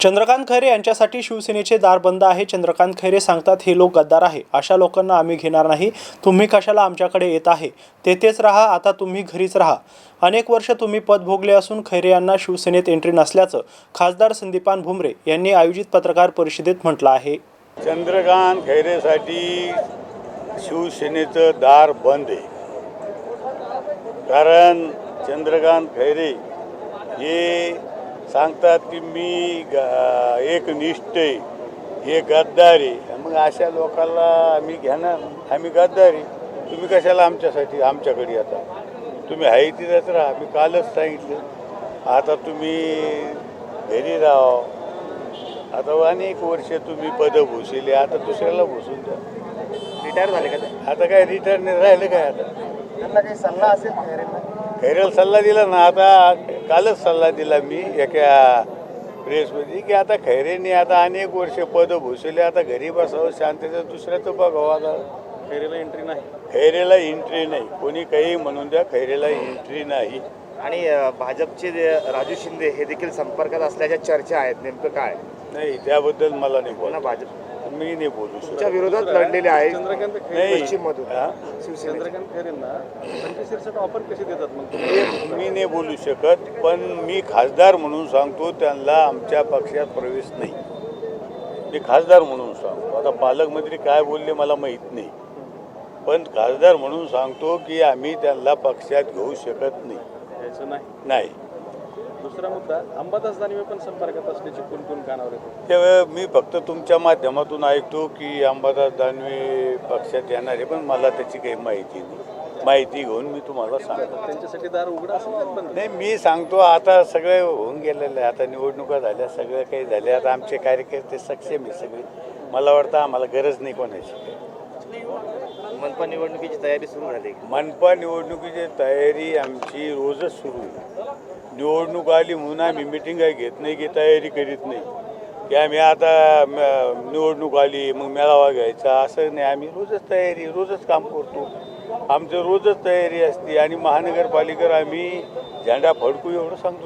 चंद्रकांत खैरे यांच्यासाठी शिवसेनेचे दार बंद आहे। चंद्रकांत खैरे सांगतात हे लोक गद्दार आहे, अशा लोकांना आम्ही घेणार नाही। तुम्ही कशाला आमच्याकडे येत आहे? तेथेच राहा, आता तुम्ही घरीच राहा। अनेक वर्ष तुम्ही पद भोगले असून खैरे यांना शिवसेनेत एंट्री नसल्याचं खासदार संदीपान भुमरे यांनी आयोजित पत्रकार परिषदेत म्हटलं आहे। चंद्रकांत खैरेसाठी शिवसेनेचं दार बंद आहे, कारण चंद्रकांत खैरे हे सांगतात की मी एकनिष्ठ आहे, हे गद्दार आहे। मग अशा लोकांना आम्ही घेणार? आम्ही गद्दार आहे। तुम्ही कशाला आमच्याकडे येता? तुम्ही आहे तिथंच राहा। मी कालच सांगितलं, आता तुम्ही घरी राहा। आता अनेक वर्ष तुम्ही पदं भूषिले, आता दुसऱ्याला भूषून द्या। रिटायर झाले का ते? आता काय रिटायर नाही राहिलं काय? आता त्यांना काही सल्ला असेल खैरेला सल्ला दिला ना, आता कालच सल्ला दिला मी एका प्रेसमध्ये की आता खैरेने आता अनेक वर्ष पदं भूषिले, आता घरी बसावं, शांततेचं दुसऱ्याचं बघावं। आता खैरेला एंट्री नाही। खैरेला एंट्री नाही, कोणी काही म्हणून द्या, खैरेला एंट्री नाही। आणि भाजपचे राजू शिंदे हे देखील संपर्कात असल्याच्या चर्चा आहेत, नेमकं काय? नाही, त्याबद्दल मला नाही पुन्हा बोलू, भाजप मी नाही बोलू तुमच्या शकत। विरोधात लढलेले आहेत नाही, पश्चिममधून हा? चंद्रकांत खैरेंना 25% ऑफर कशी देतात मग? मी नाही बोलू शकत, पण मी खासदार म्हणून सांगतो त्यांना आमच्या पक्षात प्रवेश नाही। मी खासदार म्हणून सांगतो, आता पालकमंत्री काय बोलले मला माहीत नाही, पण खासदार म्हणून सांगतो की आम्ही त्यांना पक्षात घेऊ शकत नाही। नाही। दुसरा मुद्दा, अंबादास दानवे पण संपर्कात असल्याची कोण कानावर येतो? त्यावेळी मी फक्त तुमच्या माध्यमातून ऐकतो की अंबादास दानवे पक्षात येणार आहे, पण मला त्याची काही माहिती नाही। माहिती घेऊन मी तुम्हाला सांगतो। त्यांच्यासाठी दार उघडं असेल? नाही, मी सांगतो आता सगळे होऊन गेलेलं आहे, आता निवडणुका झाल्या, सगळं काही झाले, आता आमचे कार्यकर्ते सक्षम आहे सगळे। मला वाटतं आम्हाला गरज नाही कोणाची। मनपा निवडणुकीची तयारी सुरू झाली? मनपा निवडणुकीची तयारी आमची रोजच सुरू आहे। निवडणूक आली म्हणून आम्ही मिटिंग घेत नाही की तयारी करीत नाही की आम्ही आता निवडणूक आली मग मेळावा घ्यायचा, असं नाही। आम्ही रोजच तयारी, रोजच काम करतो, आमचं रोजच तयारी असते। आणि महानगरपालिकेवर आम्ही झेंडा फडकू एवढं सांगतो।